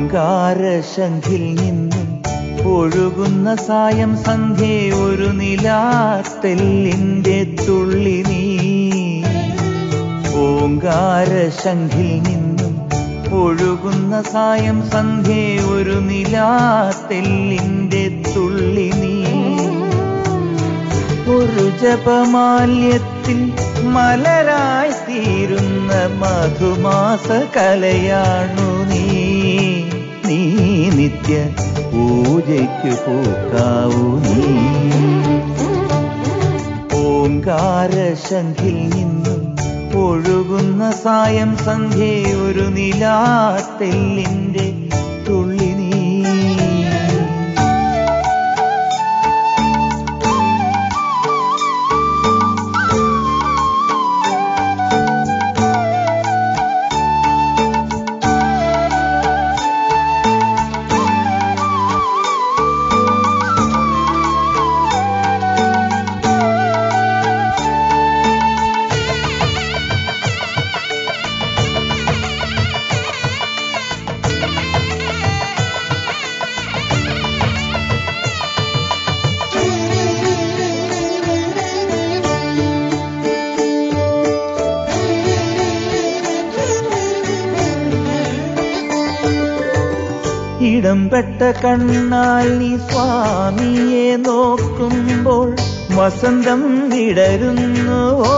ഓങ്കാരശംഖിൽ നിന്നും ഒഴുകുന്ന സായം സന്ധ്യേ ഒരു നിലാത്തെല്ലിന്റെ തുള്ളി നീ. ഓങ്കാരശംഖിൽ നിന്നും ഒഴുകുന്ന സായം സന്ധ്യേ ഒരു നിലാത്തെല്ലിന്റെ തുള്ളി നീ. ഒരു ജപമാല്യത്തിൽ മലരായി തീരുന്ന മധുമാസ കലയാണു നീ. നീ നിത്യ പൂജയ്ക്കു പൂക്കാവൂ നീ. ഓങ്കാരശംഖിൽ നിന്നും ഒഴുകുന്ന സായം സന്ധ്യേ ഒരു നിലാത്തെല്ലിന്റെ തുള്ളി നീ. ഇടംപെട്ട കണ്ണാൽ നീ സ്വാമിയെ നോക്കുമ്പോൾ വസന്തം വിടരുന്നുവോ?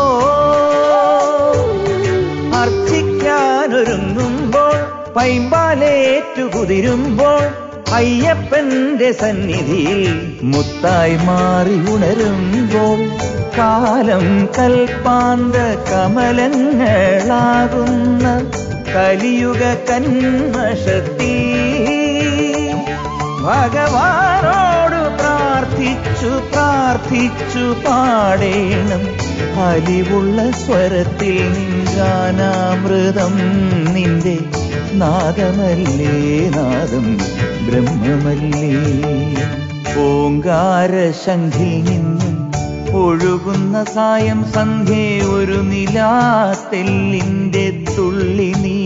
അർച്ചിക്കാനൊരുങ്ങുമ്പോൾ പൈമ്പാലേറ്റു കുതിരുമ്പോൾ അയ്യപ്പന്റെ സന്നിധിയിൽ മുത്തായി മാറി ഉണരുമ്പോൾ കാലം കൽപ്പാന്ത കമലങ്ങളാകുന്ന കലിയുഗ കന്മഷത്തിൽ ഭഗവാനോട് പ്രാർത്ഥിച്ചു പ്രാർത്ഥിച്ചു പാടേണം അലിവുള്ള സ്വരത്തിൽ നിൻഗാനാമൃതം. നിന്റെ നാദമല്ലേ നാദം ബ്രഹ്മമല്ലേ. ഓങ്കാരശംഖിൽ നിന്നും ഒഴുകുന്ന സായം സന്ധ്യേ ഒരു നിലാത്തെല്ലിന്റെ തുള്ളി നീ.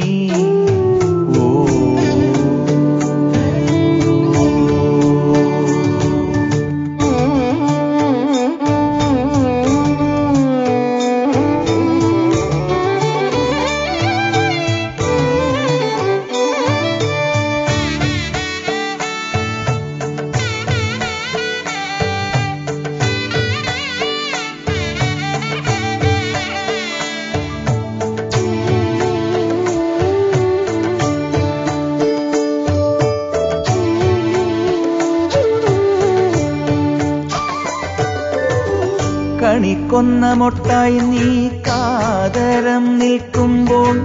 കണിക്കൊന്ന മൊട്ടായി നീ കാതരം നിൽക്കുമ്പോൾ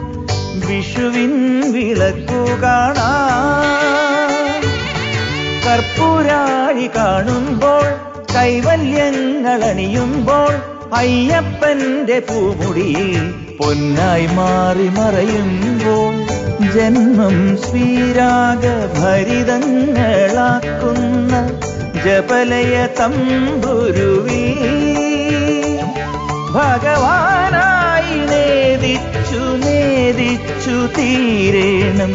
വിഷുവിൻ വിളക്കു കാണാം. കർപ്പൂരാഴി കാണുമ്പോൾ കൈവല്യങ്ങൾ അണിയുമ്പോൾ അയ്യപ്പന്റെ പൂമുടിയിൽ പൊന്നായി മാറി മറയുമ്പോൾ ജന്മം ശ്രീരാഗ ഭരിതങ്ങളാക്കുന്ന ജപലയ തമ്പുരുവിൽ ഭഗവാനായി നേദിച്ചു നേദിച്ചു തീരേണം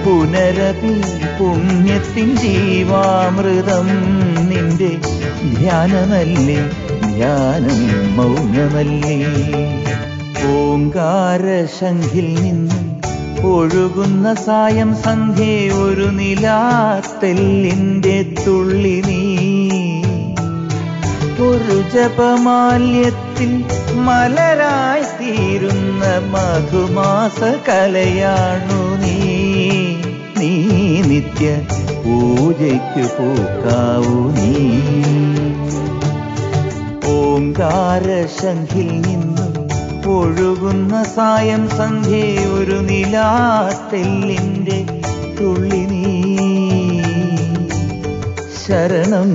പുനരപി പുണ്യത്തിൻ ജീവാമൃതം. നിന്റെ ധ്യാനമല്ലേ ധ്യാനം മൗനമല്ലേ. ഓങ്കാരശംഖിൽ നിന്നും ഒഴുകുന്ന സായം സന്ധ്യേ ഒരു നിലാത്തെല്ലിന്റെ തുള്ളി നീ. ഒരു ജപമാല്യത്തിൽ മലരായി തീരുന്ന മധുമാസ കലയാണു നീ. നീ നിത്യ പൂജയ്ക്കു പൂക്കാവൂ നീ. ഓങ്കാരശംഖിൽ നിന്നും ഒഴുകുന്ന സായം സന്ധ്യേ ഒരു നിലാത്തെല്ലിന്റെ തുള്ളി നീ. ശരണം